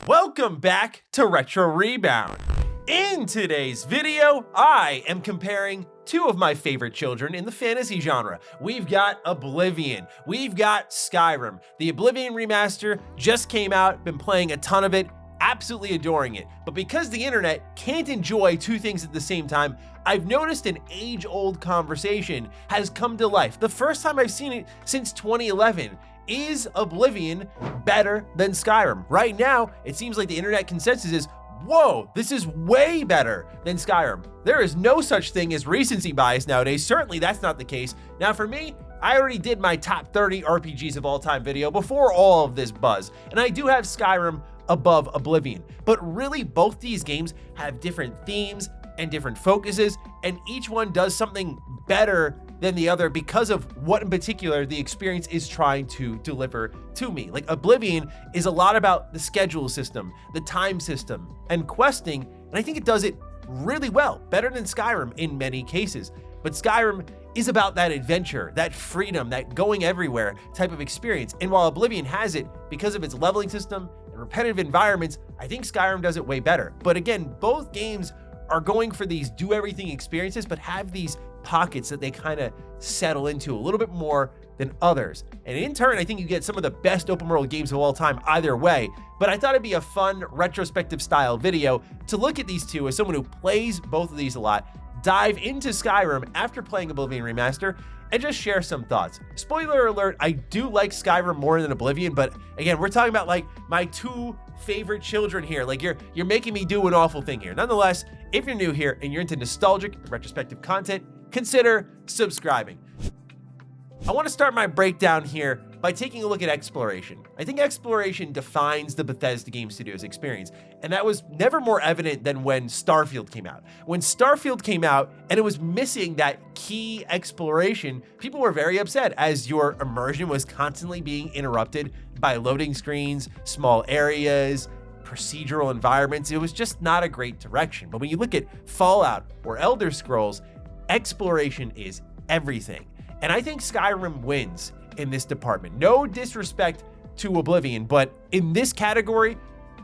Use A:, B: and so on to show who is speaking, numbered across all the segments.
A: Welcome back to Retro Rebound. In today's video, I am comparing two of my favorite children in the fantasy genre. We've got Oblivion, we've got Skyrim. The Oblivion Remaster just came out, been playing a ton of it, absolutely adoring it. But because the internet can't enjoy two things at the same time, I've noticed an age-old conversation has come to life. The first time I've seen it since 2011. Is Oblivion better than Skyrim? Right now, it seems like the internet consensus is, whoa, this is way better than Skyrim. There is no such thing as recency bias nowadays. Certainly that's not the case. Now for me, I already did my top 30 RPGs of all time video before all of this buzz, and I do have Skyrim above Oblivion. But really, both these games have different themes and different focuses, and each one does something better than the other because of what in particular the experience is trying to deliver to me. Like Oblivion is a lot about the schedule system, the time system, and questing, and I think it does it really well, better than Skyrim in many cases. But Skyrim is about that adventure, that freedom, that going everywhere type of experience. And while Oblivion has it because of its leveling system and repetitive environments, I think Skyrim does it way better. But again, both games are going for these do everything experiences, but have these pockets that they kind of settle into a little bit more than others. And in turn, I think you get some of the best open world games of all time either way. But I thought it'd be a fun retrospective style video to look at these two as someone who plays both of these a lot, dive into Skyrim after playing Oblivion Remaster, and just share some thoughts. Spoiler alert, I do like Skyrim more than Oblivion, but again, we're talking about like my two favorite children here. Like you're making me do an awful thing here. Nonetheless, if you're new here and you're into nostalgic retrospective content, consider subscribing. I want to start my breakdown here by taking a look at exploration. I think exploration defines the Bethesda Game Studios experience, and that was never more evident than when Starfield came out. When Starfield came out and it was missing that key exploration, people were very upset as your immersion was constantly being interrupted by loading screens, small areas, procedural environments. It was just not a great direction. But when you look at Fallout or Elder Scrolls, exploration is everything. And I think Skyrim wins in this department. No disrespect to Oblivion, but in this category,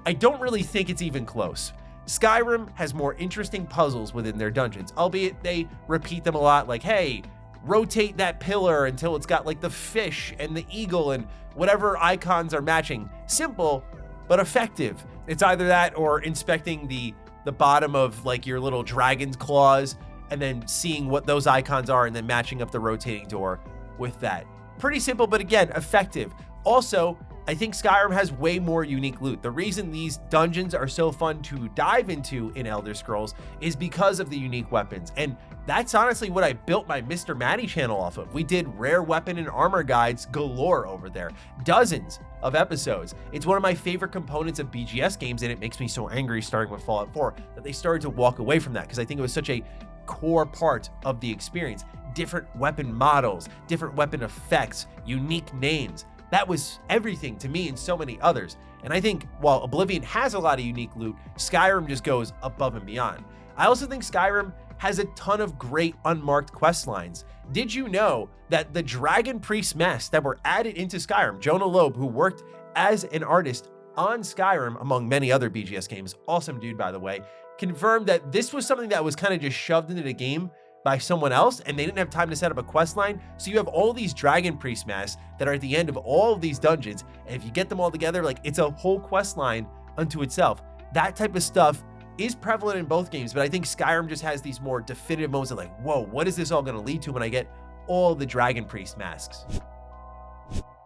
A: I don't really think it's even close. Skyrim has more interesting puzzles within their dungeons, albeit they repeat them a lot, like, hey, rotate that pillar until it's got like the fish and the eagle and whatever icons are matching. Simple, but effective. It's either that or inspecting the bottom of like your little dragon's claws and then seeing what those icons are and then matching up the rotating door with that. Pretty simple, but again, effective. Also, I think Skyrim has way more unique loot. The reason these dungeons are so fun to dive into in Elder Scrolls is because of the unique weapons. And that's honestly what I built my Mr. Matty channel off of. We did rare weapon and armor guides galore over there. Dozens of episodes. It's one of my favorite components of BGS games, and it makes me so angry starting with Fallout 4 that they started to walk away from that because I think it was such a core part of the experience. Different weapon models, different weapon effects, unique names. That was everything to me and so many others. And I think while Oblivion has a lot of unique loot, Skyrim just goes above and beyond. I also think Skyrim has a ton of great unmarked quest lines. Did you know that the Dragon Priest masks that were added into Skyrim, Jonah Loeb, who worked as an artist on Skyrim among many other BGS games, awesome dude by the way, confirmed that this was something that was kind of just shoved into the game by someone else and they didn't have time to set up a quest line. So you have all these Dragon Priest masks that are at the end of all of these dungeons, and if you get them all together, like it's a whole quest line unto itself. That type of stuff is prevalent in both games, but I think Skyrim just has these more definitive moments of like, whoa, what is this all going to lead to when I get all the Dragon Priest masks?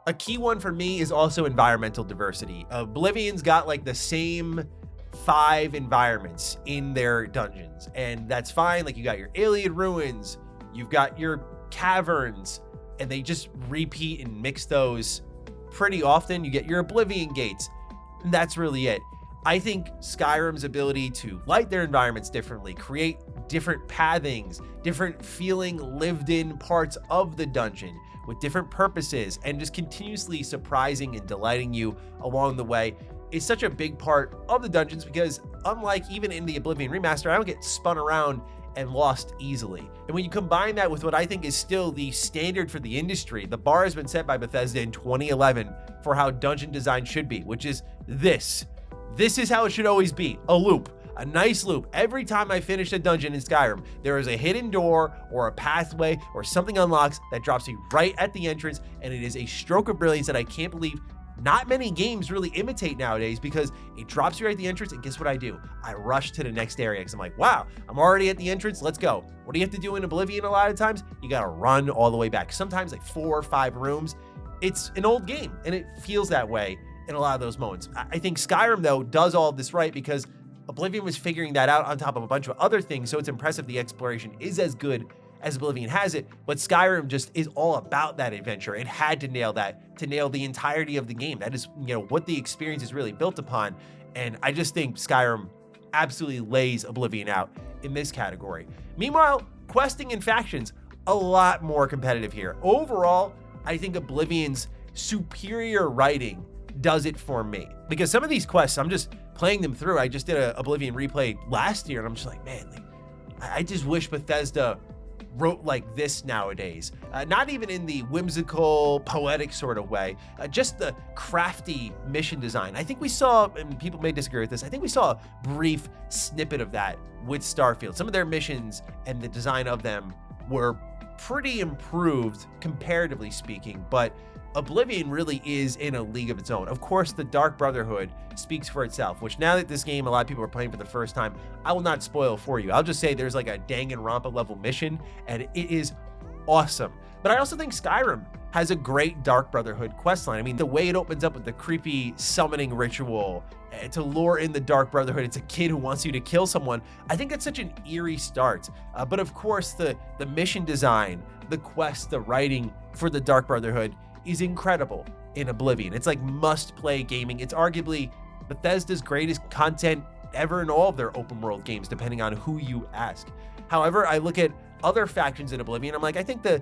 A: A key one for me is also environmental diversity. Oblivion's got like the same 5 environments in their dungeons, and that's fine. Like you got your alien ruins, you've got your caverns, and they just repeat and mix those pretty often. You get your Oblivion gates, and that's really it. I think Skyrim's ability to light their environments differently, create different pathings, different feeling lived in parts of the dungeon with different purposes, and just continuously surprising and delighting you along the way is such a big part of the dungeons, because unlike even in the Oblivion Remaster, I don't get spun around and lost easily. And when you combine that with what I think is still the standard for the industry, the bar has been set by Bethesda in 2011 for how dungeon design should be, which is this. This is how it should always be, a loop. A nice loop. Every time I finish a dungeon in Skyrim, there is a hidden door or a pathway or something unlocks that drops you right at the entrance, and it is a stroke of brilliance that I can't believe not many games really imitate nowadays, because it drops you right at the entrance, and guess what I do? I rush to the next area because I'm like, wow, I'm already at the entrance, let's go. What do you have to do in Oblivion a lot of times? You gotta run all the way back. Sometimes like 4 or 5 rooms. It's an old game, and it feels that way in a lot of those moments. I think Skyrim, though, does all of this right, because Oblivion was figuring that out on top of a bunch of other things, so it's impressive the exploration is as good as Oblivion has it, but Skyrim just is all about that adventure. It had to nail that, to nail the entirety of the game. That is, what the experience is really built upon, and I just think Skyrim absolutely lays Oblivion out in this category. Meanwhile, questing and factions, a lot more competitive here. Overall, I think Oblivion's superior writing does it for me, because some of these quests, I'm just playing them through. I just did a Oblivion replay last year, and I'm just like, man, I just wish Bethesda wrote like this nowadays. Not even in the whimsical, poetic sort of way, just the crafty mission design. I think we saw, and people may disagree with this, I think we saw a brief snippet of that with Starfield. Some of their missions and the design of them were pretty improved, comparatively speaking, but Oblivion really is in a league of its own. Of course, the Dark Brotherhood speaks for itself, which now that this game, a lot of people are playing for the first time, I will not spoil for you. I'll just say there's like a Danganronpa level mission, and it is awesome. But I also think Skyrim has a great Dark Brotherhood questline. I mean, the way it opens up with the creepy summoning ritual to lure in the Dark Brotherhood, it's a kid who wants you to kill someone. I think that's such an eerie start. But of course, the mission design, the quest, the writing for the Dark Brotherhood is incredible in Oblivion. It's like must-play gaming. It's arguably Bethesda's greatest content ever in all of their open world games, depending on who you ask. However, I look at other factions in Oblivion, I'm like, I think the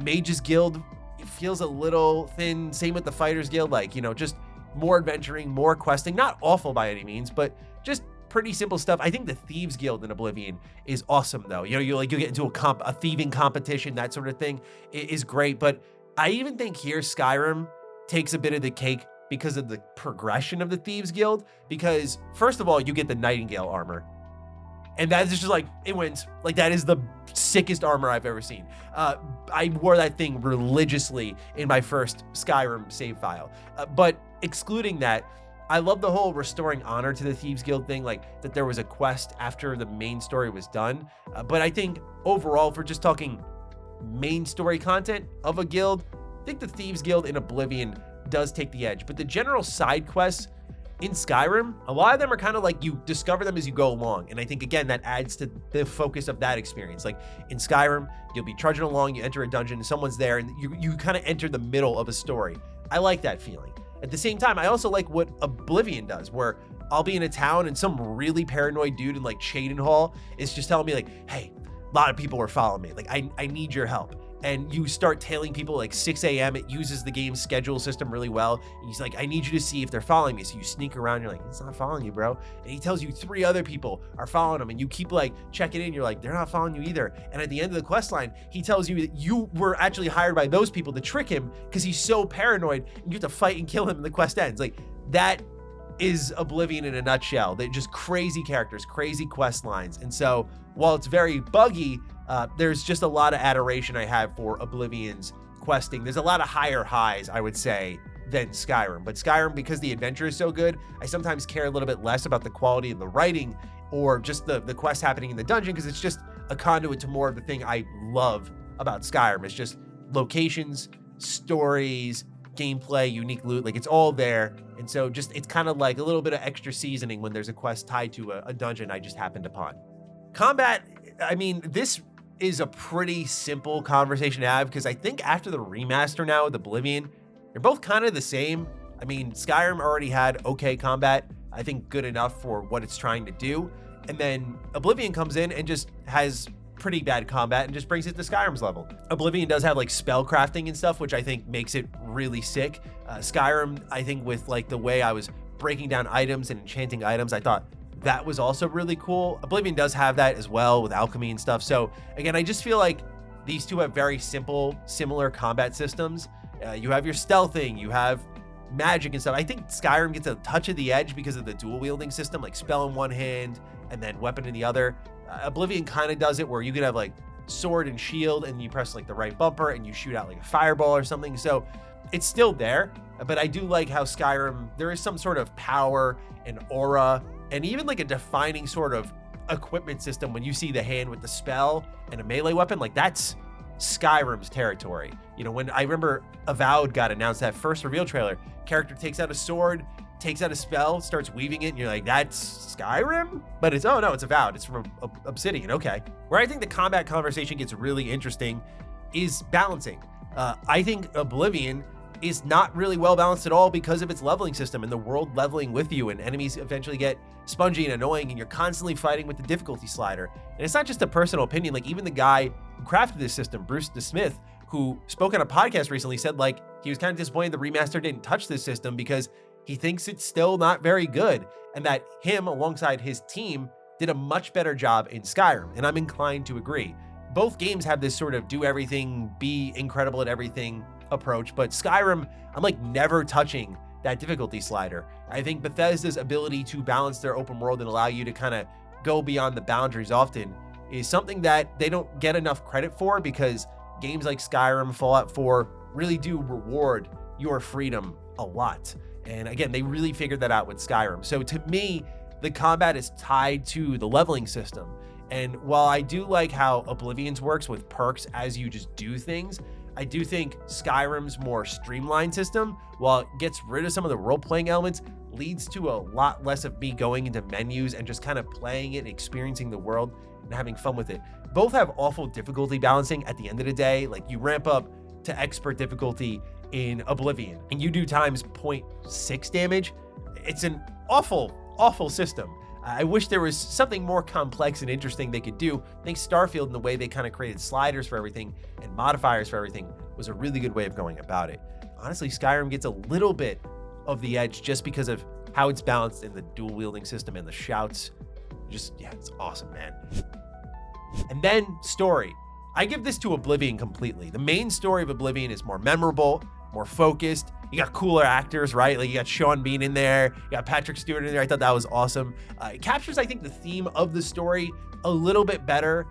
A: Mages Guild, it feels a little thin. Same with the Fighters Guild, like, just more adventuring, more questing. Not awful by any means, but just pretty simple stuff. I think the Thieves Guild in Oblivion is awesome, though. You get into a thieving competition, that sort of thing is great. But I even think here Skyrim takes a bit of the cake because of the progression of the Thieves Guild. Because first of all, you get the Nightingale armor, and that is just like, it wins. Like, that is the sickest armor I've ever seen. I wore that thing religiously in my first Skyrim save file. But excluding that, I love the whole restoring honor to the Thieves Guild thing, like that there was a quest after the main story was done. But I think overall, if we're just talking main story content of a guild, I think the Thieves Guild in Oblivion does take the edge. But the general side quests in Skyrim, a lot of them are kind of like you discover them as you go along. And I think, again, that adds to the focus of that experience. Like in Skyrim, you'll be trudging along, you enter a dungeon, and someone's there, and you kind of enter the middle of a story. I like that feeling. At the same time, I also like what Oblivion does, where I'll be in a town and some really paranoid dude in like Cheydinhall is just telling me like, hey, a lot of people are following me. Like, I need your help. And you start tailing people like 6 a.m. It uses the game's schedule system really well. And he's like, I need you to see if they're following me. So you sneak around. You're like, it's not following you, bro. And he tells you 3 other people are following him. And you keep like checking in. You're like, they're not following you either. And at the end of the quest line, he tells you that you were actually hired by those people to trick him because he's so paranoid. And you have to fight and kill him and the quest ends. Like, that is Oblivion in a nutshell. They're just crazy characters, crazy quest lines. And so while it's very buggy, there's just a lot of adoration I have for Oblivion's questing. There's a lot of higher highs, I would say, than Skyrim. But Skyrim, because the adventure is so good, I sometimes care a little bit less about the quality of the writing or just the quest happening in the dungeon, because it's just a conduit to more of the thing I love about Skyrim. It's just locations, stories, gameplay, unique loot, like it's all there. And so just, it's kind of like a little bit of extra seasoning when there's a quest tied to a dungeon I just happened upon. Combat, I mean, this is a pretty simple conversation to have, because I think after the remaster now with Oblivion, they're both kind of the same. I mean, Skyrim already had okay combat, I think good enough for what it's trying to do. And then Oblivion comes in and just has pretty bad combat and just brings it to Skyrim's level. Oblivion does have like spell crafting and stuff, which I think makes it really sick. Skyrim, I think with like the way I was breaking down items and enchanting items, I thought that was also really cool. Oblivion does have that as well with alchemy and stuff. So again, I just feel like these two have very simple, similar combat systems. You have your stealthing, you have magic and stuff. I think Skyrim gets a touch of the edge because of the dual wielding system, like spell in one hand and then weapon in the other. Oblivion kind of does it where you can have like sword and shield and you press like the right bumper and you shoot out like a fireball or something. So it's still there, but I do like how Skyrim, there is some sort of power and aura and even like a defining sort of equipment system when you see the hand with the spell and a melee weapon. Like that's Skyrim's territory. You know, when I remember Avowed got announced, that first reveal trailer, character takes out a sword, takes out a spell, starts weaving it, and you're like, that's Skyrim? But it's, oh no, it's Avowed, it's from Obsidian, okay. Where I think the combat conversation gets really interesting is balancing. I think Oblivion is not really well balanced at all because of its leveling system and the world leveling with you, and enemies eventually get spongy and annoying and you're constantly fighting with the difficulty slider. And it's not just a personal opinion, like even the guy who crafted this system, Bruce DeSmith, who spoke on a podcast recently, said like he was kind of disappointed the remaster didn't touch this system because he thinks it's still not very good, and that him alongside his team did a much better job in Skyrim, and I'm inclined to agree. Both games have this sort of do everything, be incredible at everything approach, but Skyrim, I'm like never touching that difficulty slider. I think Bethesda's ability to balance their open world and allow you to kind of go beyond the boundaries often is something that they don't get enough credit for, because games like Skyrim, Fallout 4 really do reward your freedom a lot. And again, they really figured that out with Skyrim. So to me, the combat is tied to the leveling system. And while I do like how Oblivion's works with perks as you just do things, I do think Skyrim's more streamlined system, while it gets rid of some of the role-playing elements, leads to a lot less of me going into menus and just kind of playing it, experiencing the world, and having fun with it. Both have awful difficulty balancing at the end of the day. Like you ramp up to expert difficulty in Oblivion and you do times 0.6 damage. It's an awful system. I wish there was something more complex and interesting they could do. I think Starfield, in the way they kind of created sliders for everything and modifiers for everything, was a really good way of going about it. Honestly, Skyrim gets a little bit of the edge just because of how it's balanced in the dual wielding system and the shouts. Just, yeah, it's awesome, man. And then story. I give this to Oblivion completely. The main story of Oblivion is more memorable, more focused. You got cooler actors, right? Like you got Sean Bean in there, you got Patrick Stewart in there. I thought that was awesome. It captures, I think, the theme of the story a little bit better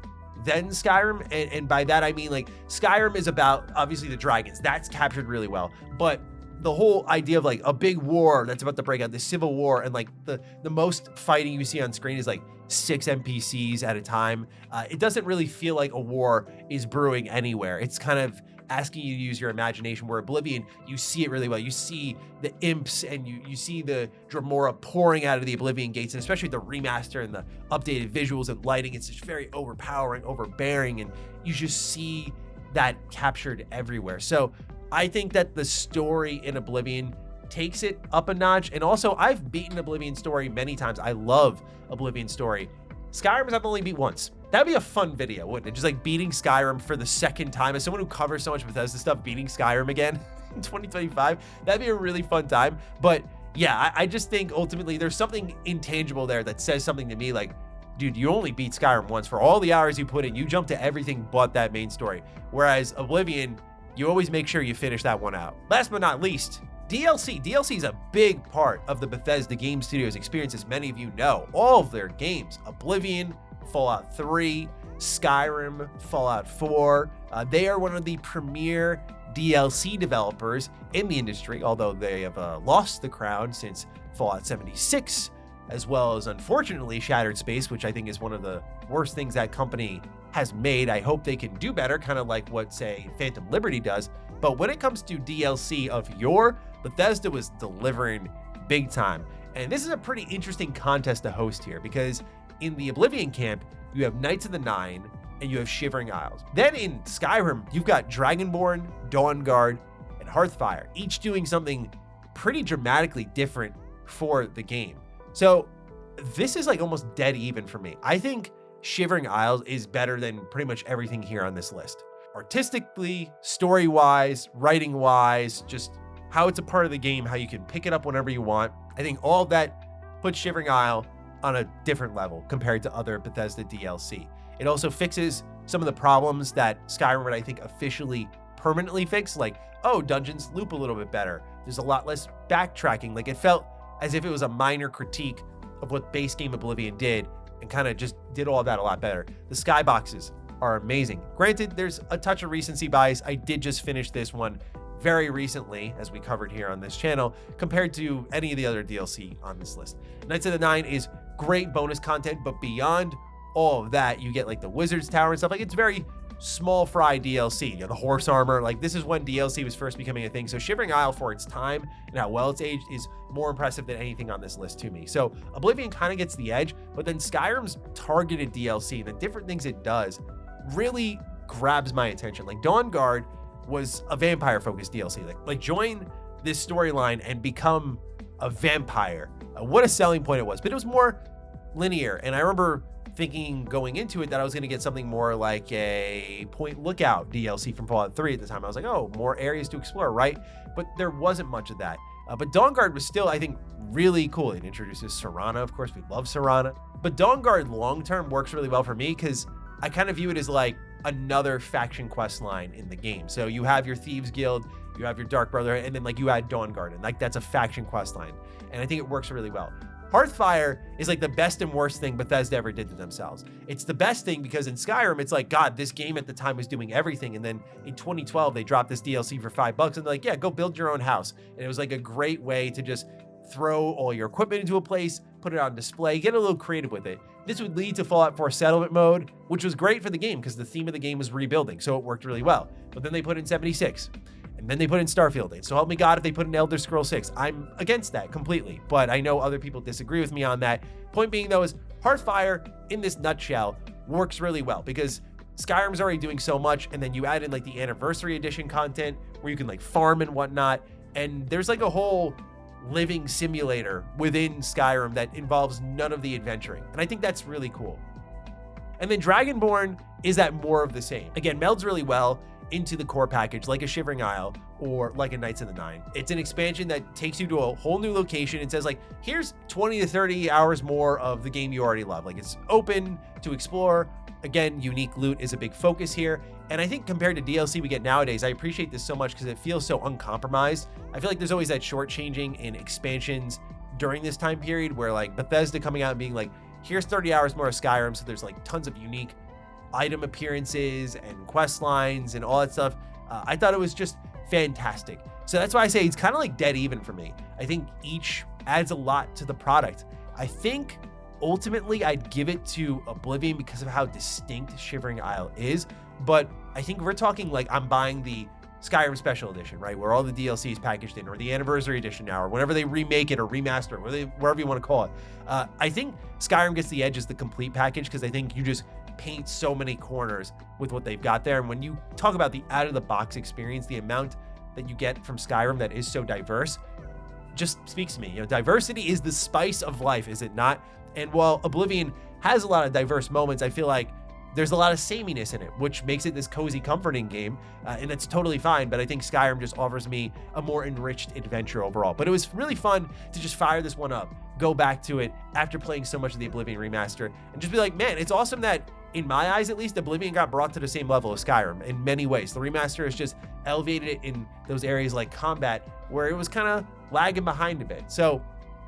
A: than Skyrim. And by that, I mean like Skyrim is about obviously the dragons. That's captured really well. But the whole idea of like a big war that's about to break out, the civil war, and like the most fighting you see on screen is like 6 NPCs at a time. It doesn't really feel like a war is brewing anywhere. It's kind of asking you to use your imagination, where Oblivion, you see it really well. You see the imps and you see the Dremora pouring out of the Oblivion gates, and especially the remaster and the updated visuals and lighting. It's just very overpowering, overbearing, and you just see that captured everywhere. So I think that the story in Oblivion takes it up a notch. And also, I've beaten Oblivion story many times. I love Oblivion story. Skyrim I've only beat once. That'd be a fun video, wouldn't it? Just like beating Skyrim for the second time. As someone who covers so much Bethesda stuff, beating Skyrim again in 2025, that'd be a really fun time. But yeah, I just think ultimately there's something intangible there that says something to me like, dude, you only beat Skyrim once. For all the hours you put in, you jump to everything but that main story. Whereas Oblivion, you always make sure you finish that one out. Last but not least, DLC. DLC is a big part of the Bethesda Game Studios experience, as many of you know. All of their games, Oblivion, Fallout 3, Skyrim, Fallout 4, they are one of the premier DLC developers in the industry, although they have lost the crown since Fallout 76, as well as, unfortunately, Shattered Space, which I think is one of the worst things that company has made. I hope they can do better, kind of like what, say, Phantom Liberty does. But when it comes to DLC of yore, Bethesda was delivering big time. And this is a pretty interesting contest to host here, because in the Oblivion camp, you have Knights of the Nine and you have Shivering Isles. Then in Skyrim, you've got Dragonborn, Dawnguard, and Hearthfire, each doing something pretty dramatically different for the game. So this is like almost dead even for me. I think Shivering Isles is better than pretty much everything here on this list. Artistically, story-wise, writing-wise, just how it's a part of the game, how you can pick it up whenever you want. I think all of that puts Shivering Isle on a different level compared to other Bethesda DLC. It also fixes some of the problems that Skyrim would, I think, officially permanently fix, like, oh, dungeons loop a little bit better. There's a lot less backtracking. Like, it felt as if it was a minor critique of what base game Oblivion did and kind of just did all of that a lot better. The skyboxes are amazing. Granted, there's a touch of recency bias. I did just finish this one very recently, as we covered here on this channel, compared to any of the other DLC on this list. Knights of the Nine is great bonus content, but beyond all of that, you get like the Wizard's Tower and stuff. Like, it's very small fry DLC. You know, the horse armor, like, this is when DLC was first becoming a thing. So Shivering Isle, for its time and how well it's aged, is more impressive than anything on this list to me. So Oblivion kind of gets the edge, but then Skyrim's targeted DLC and the different things it does really grabs my attention. Like, Dawn Guard was a vampire focused DLC. Like join this storyline and become a vampire. What a selling point it was, but it was more linear. And I remember thinking going into it that I was going to get something more like a Point Lookout DLC from Fallout 3 at the time. I was like, oh, more areas to explore, right? But there wasn't much of that. But Dawn Guard was still, I think, really cool. It introduces Serana. Of course, we love Serana. But Dawn Guard long-term works really well for me because I kind of view it as like another faction quest line in the game. So you have your Thieves Guild, you have your Dark Brotherhood, and then like you add Dawn Guard, and like that's a faction quest line. And I think it works really well. Hearthfire is like the best and worst thing Bethesda ever did to themselves. It's the best thing because in Skyrim, it's like, God, this game at the time was doing everything. And then in 2012, they dropped this DLC for $5 and they're like, yeah, go build your own house. And it was like a great way to just throw all your equipment into a place, put it on display, get a little creative with it. This would lead to Fallout 4 settlement mode, which was great for the game because the theme of the game was rebuilding. So it worked really well. But then they put in 76. And then they put in Starfield 8. So help me God if they put in Elder Scrolls 6. I'm against that completely, but I know other people disagree with me on that. Point being though is Hearthfire in this nutshell works really well because Skyrim's already doing so much, and then you add in like the Anniversary Edition content where you can like farm and whatnot, and there's like a whole living simulator within Skyrim that involves none of the adventuring, and I think that's really cool. And then Dragonborn is that more of the same. Again, melds really well into the core package like a Shivering Isle or like a Knights of the Nine. It's an expansion that takes you to a whole new location and says like, here's 20 to 30 hours more of the game you already love. Like, it's open to explore. Again, unique loot is a big focus here. And I think compared to DLC we get nowadays, I appreciate this so much because it feels so uncompromised. I feel like there's always that shortchanging in expansions during this time period where like Bethesda coming out and being like, here's 30 hours more of Skyrim. So there's like tons of unique item appearances and quest lines and all that stuff. I thought it was just fantastic. So that's why I say it's kind of like dead even for me. I think each adds a lot to the product. I think ultimately I'd give it to Oblivion because of how distinct Shivering Isle is. But I think we're talking like I'm buying the Skyrim Special Edition, right? Where all the DLC is packaged in, or the Anniversary Edition now, or whenever they remake it or remaster it, wherever you want to call it. I think Skyrim gets the edge as the complete package because I think you just paint so many corners with what they've got there. And when you talk about the out-of-the-box experience, the amount that you get from Skyrim that is so diverse just speaks to me. You know, diversity is the spice of life, is it not? And while Oblivion has a lot of diverse moments, I feel like there's a lot of sameness in it, which makes it this cozy, comforting game, and that's totally fine. But I think Skyrim just offers me a more enriched adventure overall. But it was really fun to just fire this one up, go back to it after playing so much of the Oblivion remaster, and just be like, man, it's awesome that, in my eyes at least, Oblivion got brought to the same level as Skyrim in many ways. The remaster has just elevated it in those areas like combat, where it was kind of lagging behind a bit. So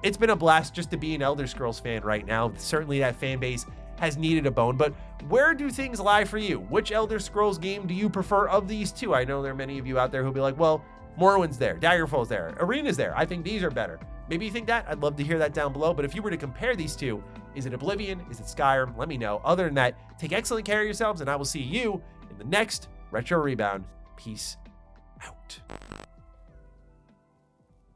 A: it's been a blast just to be an Elder Scrolls fan right now. Certainly that fan base has needed a bone, but where do things lie for you? Which Elder Scrolls game do you prefer of these two? I know there are many of you out there who'll be like, well, Morrowind's there, Daggerfall's there, Arena's there. I think these are better. Maybe you think that. I'd love to hear that down below. But if you were to compare these two, is it Oblivion? Is it Skyrim? Let me know. Other than that, take excellent care of yourselves, and I will see you in the next Retro Rebound. Peace out.